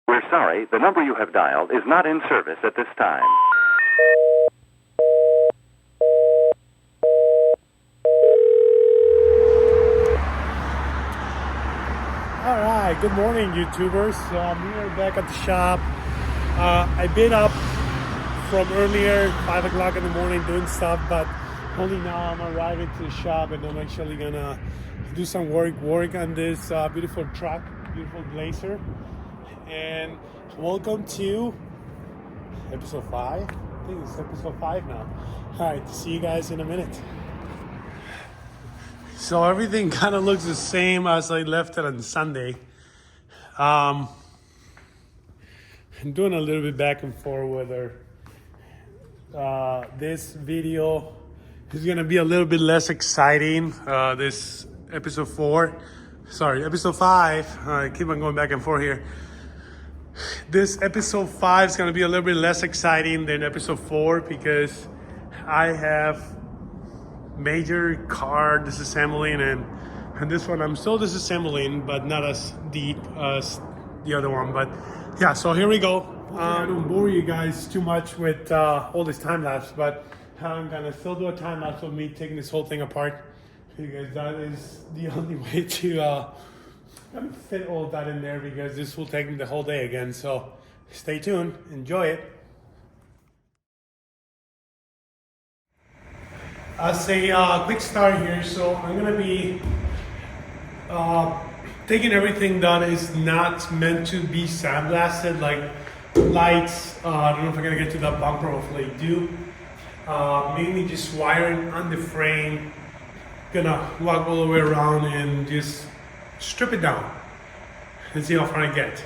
We're sorry, the number you have dialed is not in service at this time. All right, good morning, YouTubers. So I'm here back at the shop. I've been up from earlier, 5 o'clock in the morning, doing stuff, but only now I'm arriving to the shop, and I'm actually gonna do some work on this beautiful truck, beautiful Blazer. And welcome to episode 5. I think it's episode 5 now. All right, see you guys in a minute. So everything kind of looks the same as I left it on Sunday. I'm doing a little bit back and forth whether this video is gonna be a little bit less exciting. This episode 5. I keep on going back and forth here. This episode 5 is gonna be a little bit less exciting than episode 4 because I have major car disassembling, and this one I'm still disassembling, but not as deep as the other one. But yeah, so here we go. I don't bore you guys too much with all this time lapse, but I'm gonna still do a time lapse of me taking this whole thing apart because that is the only way to fit all that in there, because this will take me the whole day again. So stay tuned, enjoy it. As a quick start here, so I'm gonna be taking everything that is not meant to be sandblasted, like lights. I don't know if I'm gonna get to that bumper, hopefully I do. Mainly just wiring on the frame. Gonna walk all the way around and just strip it down and see how far I get.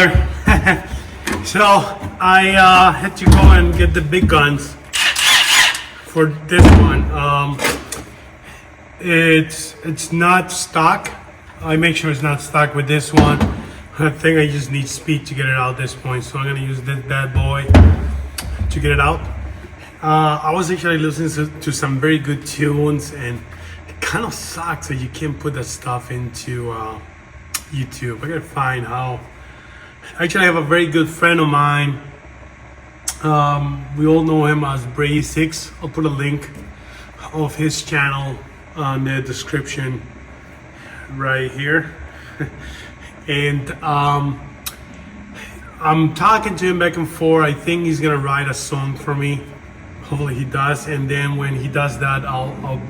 brother. So I had to go and get the big guns for this one. It's not stock. I make sure it's not stock with this one. I think I just need speed to get it out at this point, so I'm gonna use this bad boy to get it out. I was actually listening to some very good tunes, and it kind of sucks that you can't put that stuff into YouTube. I gotta find how. Actually, I have a very good friend of mine. We all know him as Brady6. I'll put a link of his channel on the description right here. And I'm talking to him back and forth. I think he's gonna write a song for me. Hopefully he does. And then when he does that, I'll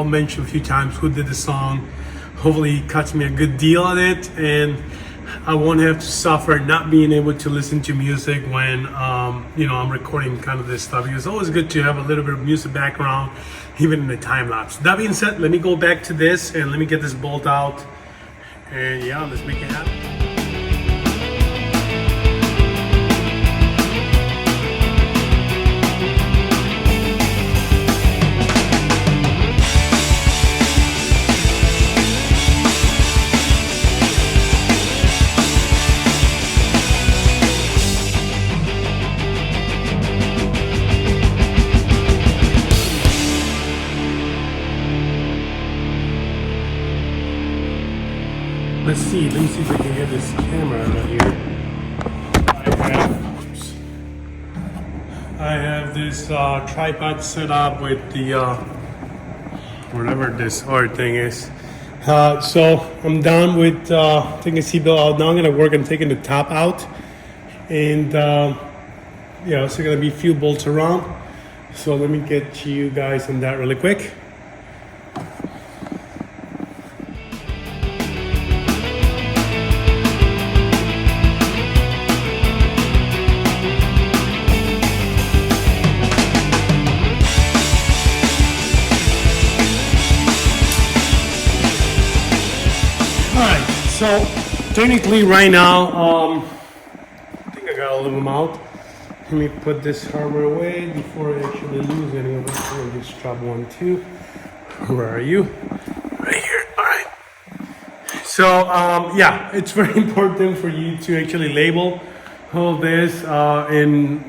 mention a few times who did the song. Hopefully he cuts me a good deal on it, and I won't have to suffer not being able to listen to music when I'm recording kind of this stuff. It's always good to have a little bit of music background, even in the time lapse. That being said, let me go back to this and let me get this bolt out. And yeah, let's make it happen. Let me see if I can get this camera right here. I have this tripod set up with the whatever this hard thing is. So I'm done with taking the seatbelt out. Now I'm gonna work on taking the top out, and so gonna be a few bolts around. So let me get you guys on that really quick. So technically right now, I think I got all of them out. Let me put this hardware away before I actually lose any of it. Let me just drop one, two. Where are you? Right here, all right. So it's very important for you to actually label all this and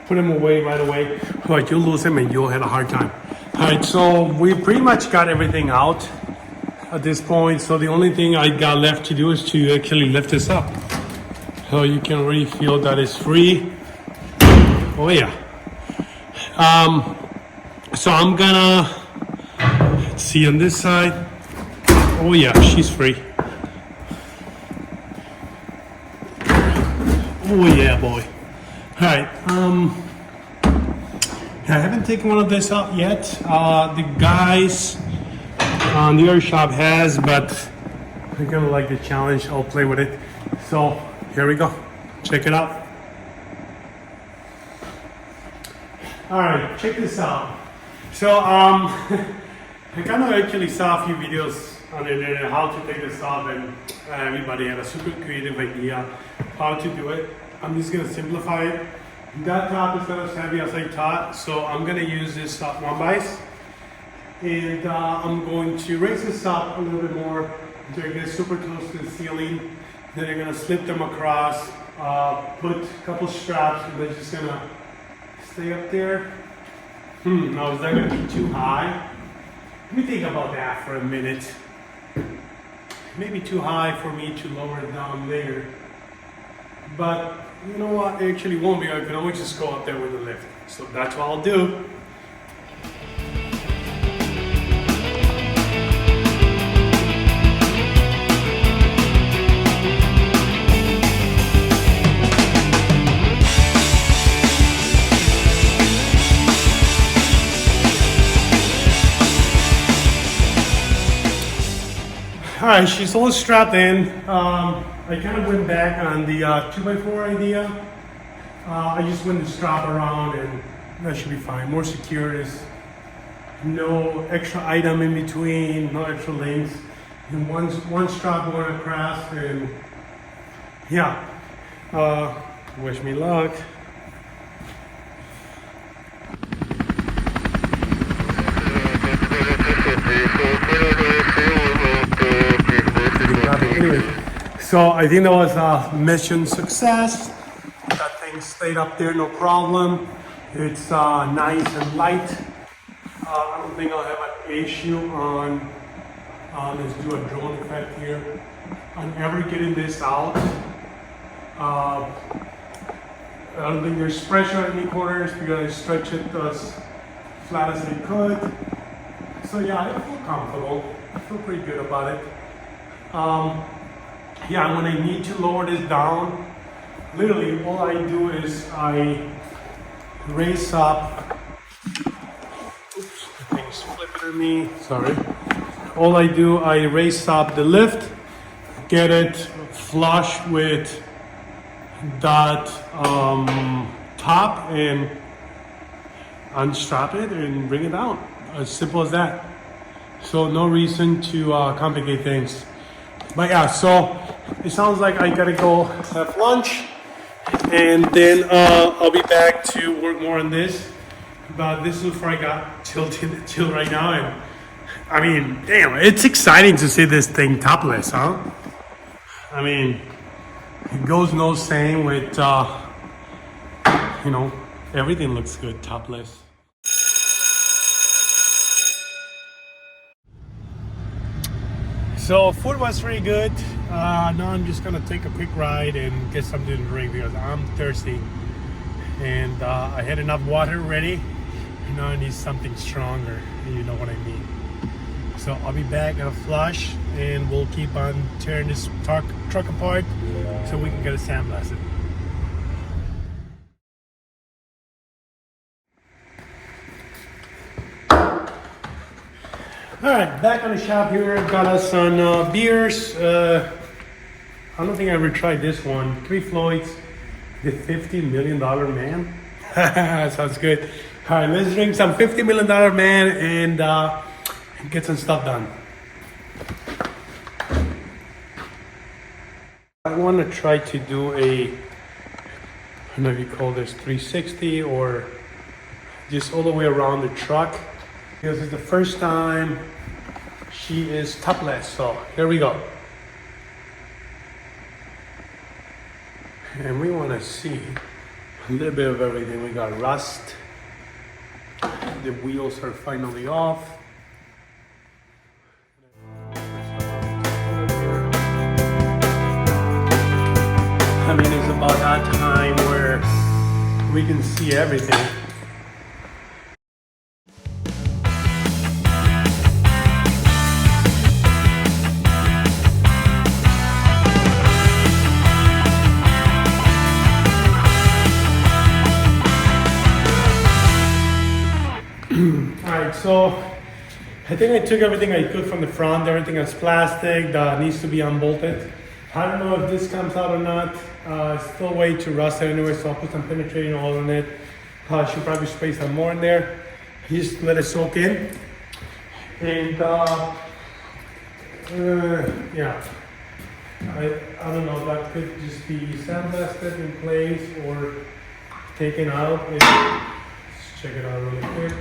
put them away right away. Otherwise you'll lose them and you'll have a hard time. All right, so we pretty much got everything out at this point, so the only thing I got left to do is to actually lift this up. So you can really feel that it's free. Oh yeah. So I'm gonna, let's see on this side. Oh yeah, she's free. Oh yeah, boy. All right. I haven't taken one of this out yet. The guys on the other shop has, but I'm gonna like the challenge. I'll play with it. So here we go. Check it out. All right, check this out. So I kind of actually saw a few videos on the internet how to take this off, and everybody had a super creative idea how to do it. I'm just gonna simplify it. That top is not as heavy as I thought, so I'm gonna use this one bice. And I'm going to raise this up a little bit more until it gets super close to the ceiling. Then I'm gonna slip them across, put a couple straps, and they're just gonna stay up there. Now is that gonna be too high? Let me think about that for a minute. Maybe too high for me to lower it down there. But you know what, it actually won't be. I can always just go up there with the lift. So that's what I'll do. All right, she's all strapped in. I kind of went back on the 2x4 idea. I just went to strap around and that should be fine. More secure, is no extra item in between, no extra links. And one strap going across, and yeah, wish me luck. Anyway, so I think that was a mission success. That thing stayed up there, no problem. It's nice and light. I don't think I'll have an issue on, let's do a drone effect here, on ever getting this out. I don't think there's pressure in any corners because I stretch it as flat as I could. So yeah, I feel comfortable. I feel pretty good about it. Yeah, when I need to lower this down, literally all I do is I raise up. Oops, the thing's flipping at me. Sorry. All I do, I raise up the lift, get it flush with that top, and unstrap it and bring it down. As simple as that. So no reason to complicate things. But yeah, so it sounds like I gotta go have lunch, and then I'll be back to work more on this. But this is where I got till right now, and I mean, damn, it's exciting to see this thing topless, huh? I mean, it goes no saying with you know, everything looks good topless. So food was pretty good. Now I'm just gonna take a quick ride and get something to drink because I'm thirsty. And I had enough water ready. Now I need something stronger. You know what I mean. So I'll be back at a flush, and we'll keep on tearing this truck apart so we can get it sandblasted. All right, back on the shop here. Got us some beers. I don't think I ever tried this one. Three Floyds, the $50 Million Man. Sounds good. All right, let's drink some $50 Million Man and get some stuff done. I want to try to do a, I don't know if you call this 360 or just all the way around the truck. Because it's the first time she is topless, so here we go. And we want to see a little bit of everything. We got rust. The wheels are finally off. I mean, it's about that time where we can see everything. Alright, so I think I took everything I could from the front, everything that's plastic that needs to be unbolted. I don't know if this comes out or not. It's still way too rusted anyway, so I'll put some penetrating oil on it. I should probably spray some more in there. Just let it soak in. And yeah, I don't know, that could just be sandblasted in place or taken out. Let's check it out really quick.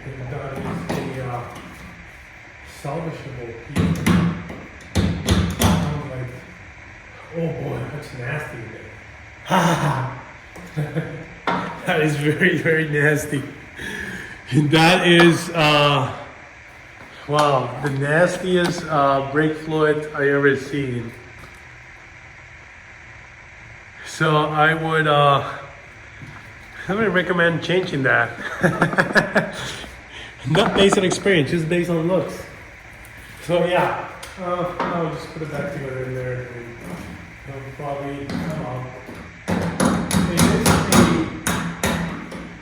And that is a salvageable piece. I'm like, oh boy, that's nasty. That is very, very nasty. And that is, wow, the nastiest brake fluid I ever seen. So I would recommend changing that. Not based on experience, just based on looks. So yeah, I'll just put it back together in there. And probably it is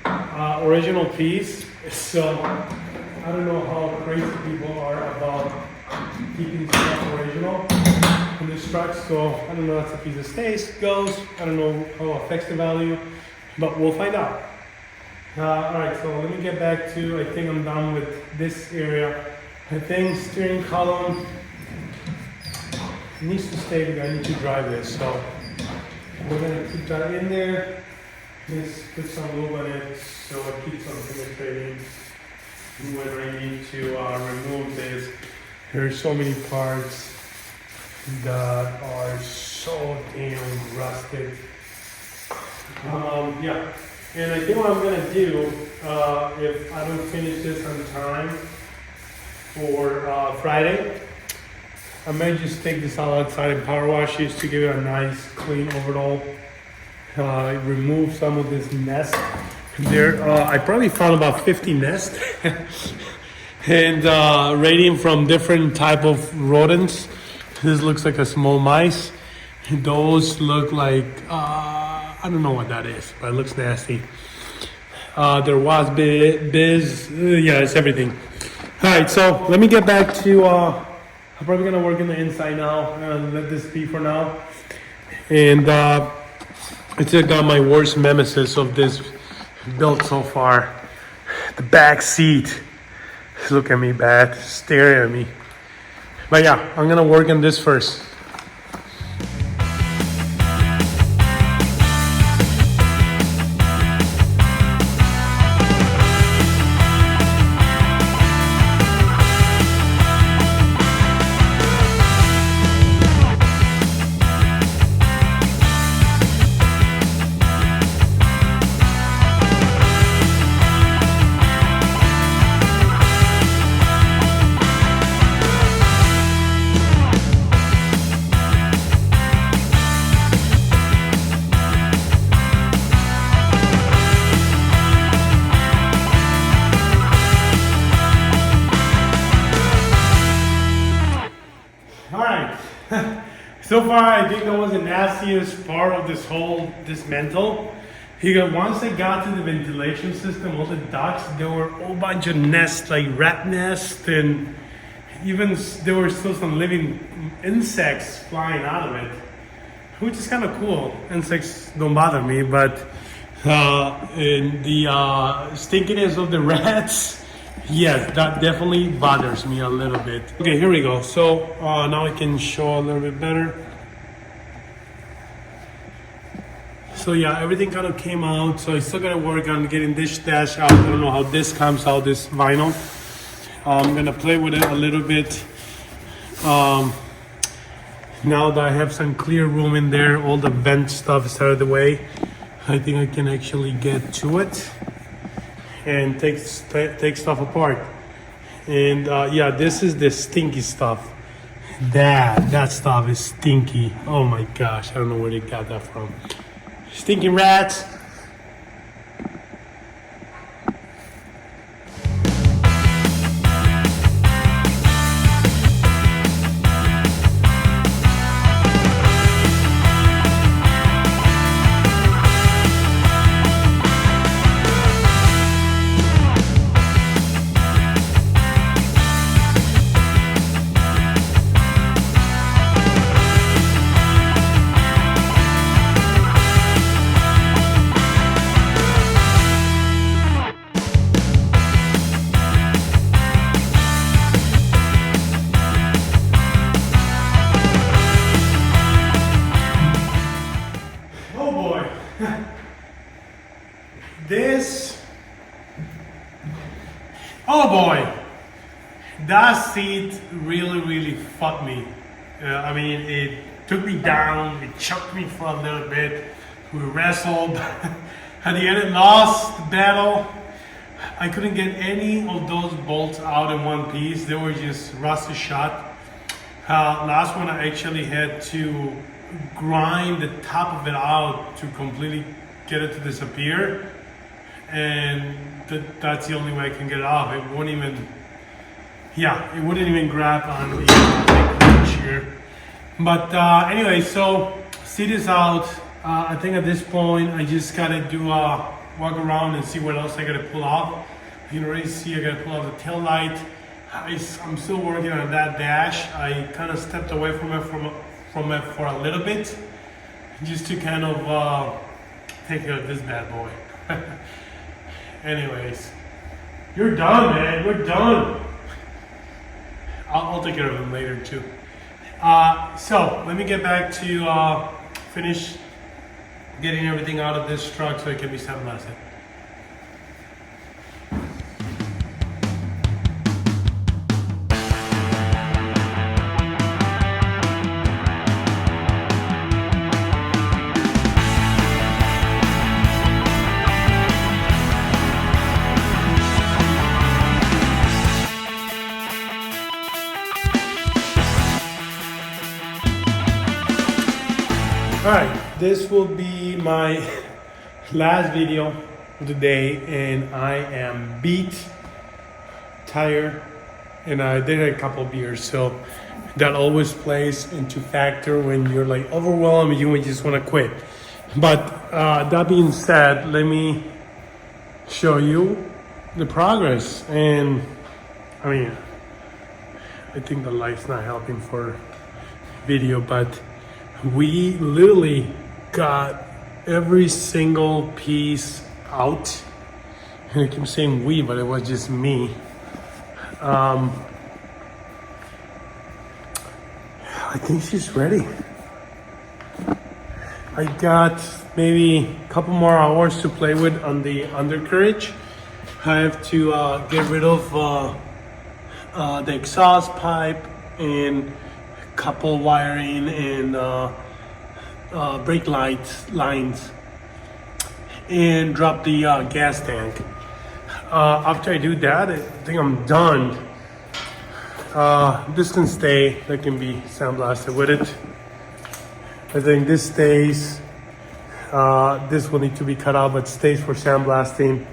a original piece, so I don't know how crazy people are about keeping stuff original in this truck. So I don't know if that's a piece of stays, goes. I don't know how it affects the value, but we'll find out. Alright, so let me get back to, I think I'm done with this area. I think steering column It needs to stay because I need to drive this. So we're gonna keep that in there. Just put some lube on it so it keeps on penetrating. When I need to remove this, there's so many parts that are so damn rusted. Yeah, and I think what I'm gonna do, if I don't finish this on time for Friday, I might just take this all outside and power wash it to give it a nice clean overall. Remove some of this nest. There, I probably found about 50 nests, and radiating from different type of rodents. This looks like a small mice. Those look like I don't know what that is, but it looks nasty. There was biz, yeah, it's everything. All right, so let me get back to. I'm probably gonna work on the inside now. I'm gonna let this be for now, and I took out my worst nemesis of this build so far. The back seat. Look at me bad, staring at me. But yeah, I'm gonna work on this first. So far, I think that was the nastiest part of this whole dismantle. Once I got to the ventilation system, all the ducts, there were a whole bunch of nests, like rat nests, and even there were still some living insects flying out of it, which is kind of cool. Insects don't bother me, but and the stinkiness of the rats, yes, that definitely bothers me a little bit. Okay, here we go. So now I can show a little bit better. So yeah, everything kind of came out. So I still gotta work on getting this dash out. I don't know how this comes out, this vinyl. I'm gonna play with it a little bit. Now that I have some clear room in there, all the vent stuff is out of the way, I think I can actually get to it and take stuff apart. And yeah, this is the stinky stuff. That stuff is stinky. Oh my gosh, I don't know where they got that from. Stinky rats. Oh boy, that seat really fucked me. I mean, it took me down, it choked me for a little bit. We wrestled. At the end, I lost the battle. I couldn't get any of those bolts out in one piece. They were just rusted shut. Last one, I actually had to grind the top of it out to completely get it to disappear. And that's the only way I can get it off. It wouldn't even, it wouldn't even grab on the wrench here. But anyway, so seat is out. I think at this point, I just gotta do a walk around and see what else I gotta pull off. You can already see I gotta pull off the tail light. I'm still working on that dash. I kind of stepped away from it for a little bit, just to kind of take care of this bad boy. Anyways, you're done, man. We're done. I'll take care of him later too. So let me get back to finish getting everything out of this truck so it can be sandblasted. Alright, this will be my last video of the day, and I am beat, tired, and I did a couple of beers, so that always plays into factor when you're like overwhelmed and you just want to quit. But that being said, let me show you the progress. And I mean, I think the light's not helping for video, but we literally got every single piece out. And I keep saying we, but it was just me. I think she's ready. I got maybe a couple more hours to play with on the undercarriage. I have to get rid of the exhaust pipe and couple wiring and brake lights lines, and drop the gas tank. After I do that, I think I'm done. This can stay, that can be sandblasted with it. I think this stays. This will need to be cut out, but stays for sandblasting.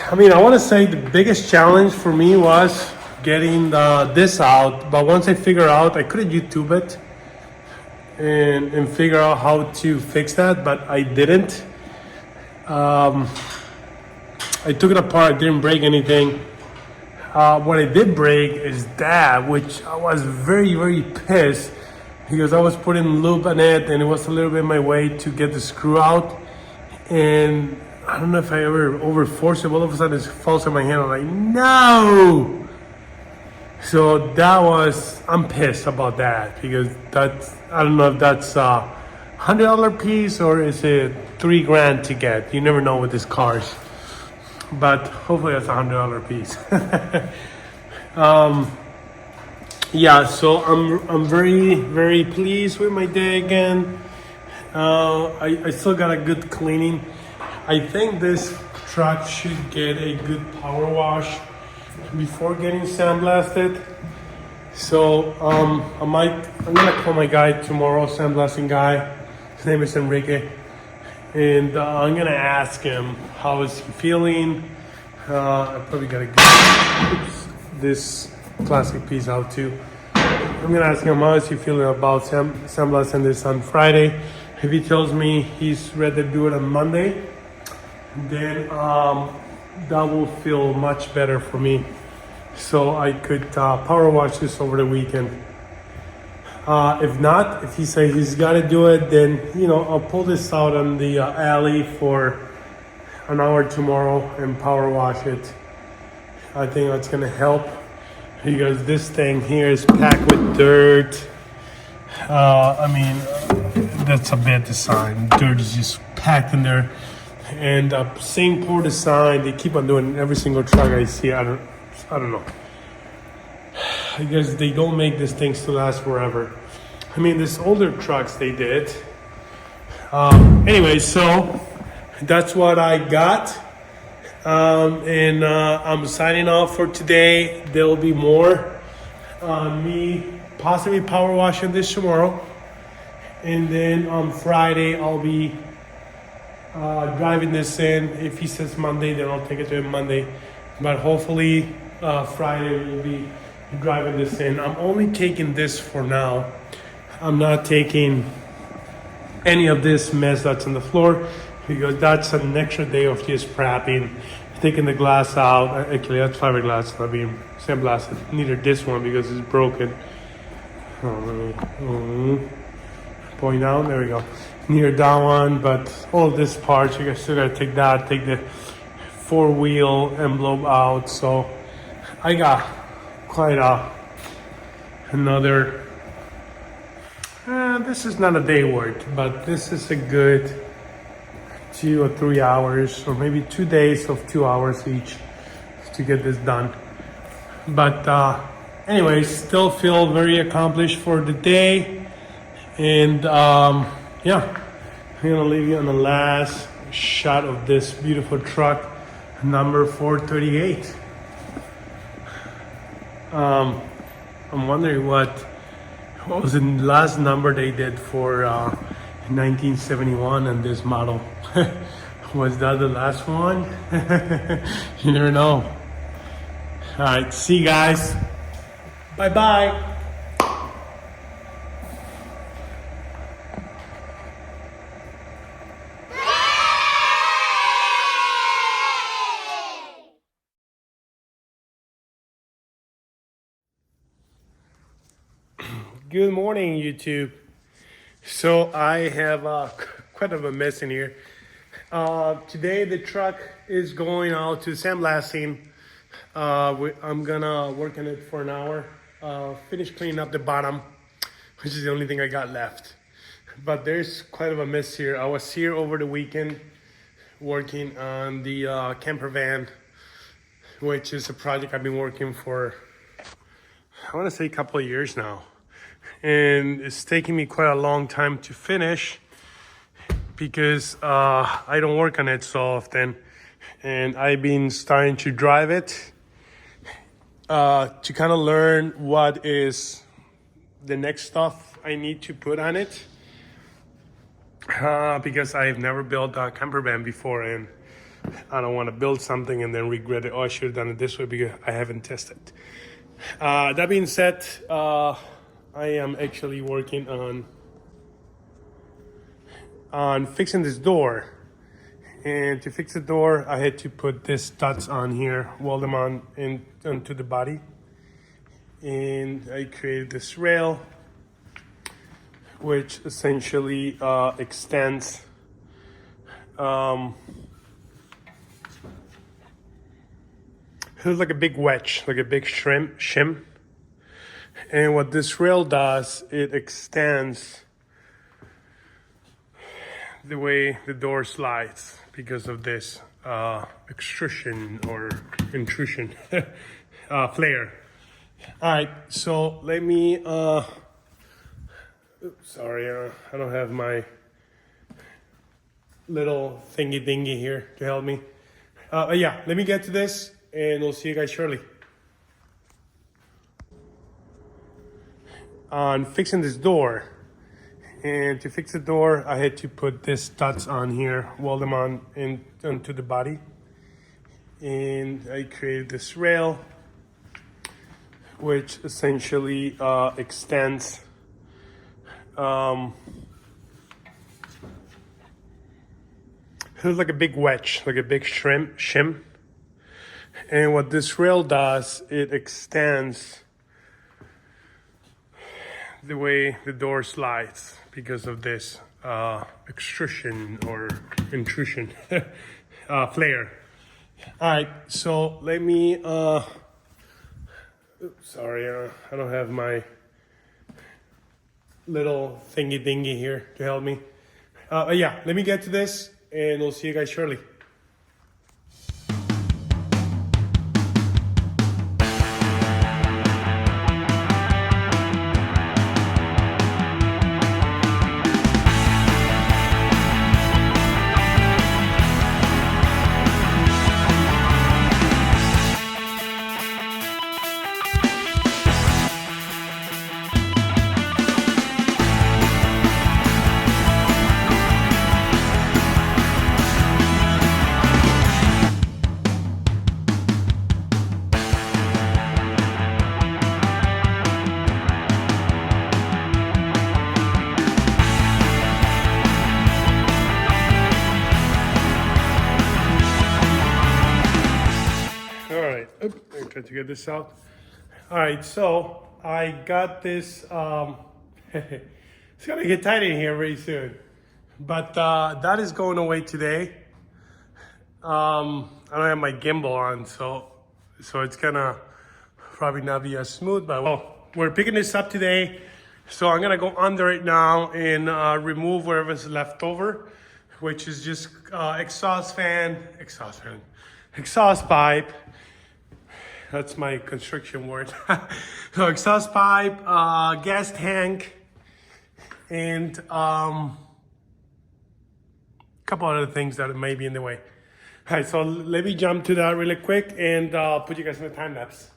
I mean, I want to say the biggest challenge for me was getting this out, but once I figure out, I couldn't YouTube it and figure out how to fix that, but I didn't. I took it apart, didn't break anything. What I did break is that, which I was very, very pissed because I was putting lube on it and it was a little bit my way to get the screw out, and I don't know if I ever overforced it. All of a sudden it falls in my hand. I'm like, no! So I'm pissed about that because I don't know if that's a $100 piece or is it $3,000 to get. You never know with these cars, but hopefully that's a $100 piece. Yeah, so I'm very, very pleased with my day again. I still got a good cleaning. I think this truck should get a good power wash before getting sandblasted. So I'm gonna call my guy tomorrow, sandblasting guy. His name is Enrique, and I'm gonna ask him how is he feeling. I probably gotta get this plastic piece out too. I'm gonna ask him how is he feeling about sandblasting this on Friday. If he tells me he's ready to do it on Monday, then that will feel much better for me, so I could power wash this over the weekend. If not, if he says he's got to do it, then I'll pull this out on the alley for an hour tomorrow and power wash it. I think that's gonna help because this thing here is packed with dirt. I mean, that's a bad design. Dirt is just packed in there. And same poor design, they keep on doing every single truck I see. I don't know. I guess they don't make these things to last forever. I mean, these older trucks they did. Anyway, so that's what I got. And I'm signing off for today. There will be more. Me possibly power washing this tomorrow. And then on Friday, I'll be driving this in. If he says Monday, then I'll take it to him Monday. But hopefully Friday we'll be driving this in. I'm only taking this for now. I'm not taking any of this mess that's on the floor because that's an extra day of just prepping, taking the glass out. Actually, that's fiberglass not being sandblasted. Neither this one because it's broken. Point out, there we go. Near that one, but all this parts, you guys still gotta take that, take the 4-wheel envelope out. So I got quite a another. This is not a day work, but this is a good 2 or 3 hours, or maybe 2 days of 2 hours each to get this done. But anyways, still feel very accomplished for the day. And yeah, I'm gonna leave you on the last shot of this beautiful truck, number 438. I'm wondering what was the last number they did for 1971 on this model. Was that the last one? You never know. All right, see you guys. Bye bye. Good morning, YouTube. So I have quite of a mess in here. Today the truck is going out to sandblasting. I'm gonna work on it for an hour. Finish cleaning up the bottom, which is the only thing I got left. But there's quite of a mess here. I was here over the weekend working on the camper van, which is a project I've been working for, I want to say a couple of years now. And it's taking me quite a long time to finish because I don't work on it so often. And I've been starting to drive it to kind of learn what is the next stuff I need to put on it. Because I've never built a camper van before, and I don't want to build something and then regret it. Oh, I should have done it this way because I haven't tested. That being said, I am actually working on fixing this door. And to fix the door, I had to put these studs on here, weld them onto the body. And I created this rail, which essentially extends it's like a big wedge, like a big shim. And what this rail does, it extends the way the door slides because of this extrusion or intrusion flare. All right, so let me, sorry, I don't have my little thingy dingy here to help me. Yeah, let me get to this and we'll see you guys shortly. On fixing this door, and to fix the door, I had to put these studs on here, weld them onto the body. And I created this rail, which essentially extends it's like a big wedge, like a big shim. And what this rail does, it extends the way the door slides because of this extrusion or intrusion flare. All right, so let me, sorry, I don't have my little thingy dingy here to help me. Yeah, let me get to this and we'll see you guys shortly. Try to get this out. All right, so I got this. It's gonna get tight in here very soon, but that is going away today. I don't have my gimbal on, so it's gonna probably not be as smooth, but well, we're picking this up today. So I'm gonna go under it now and remove whatever's left over, which is just exhaust pipe. That's my construction word. So exhaust pipe, gas tank, and couple other things that may be in the way. All right, so let me jump to that really quick and put you guys in the time lapse.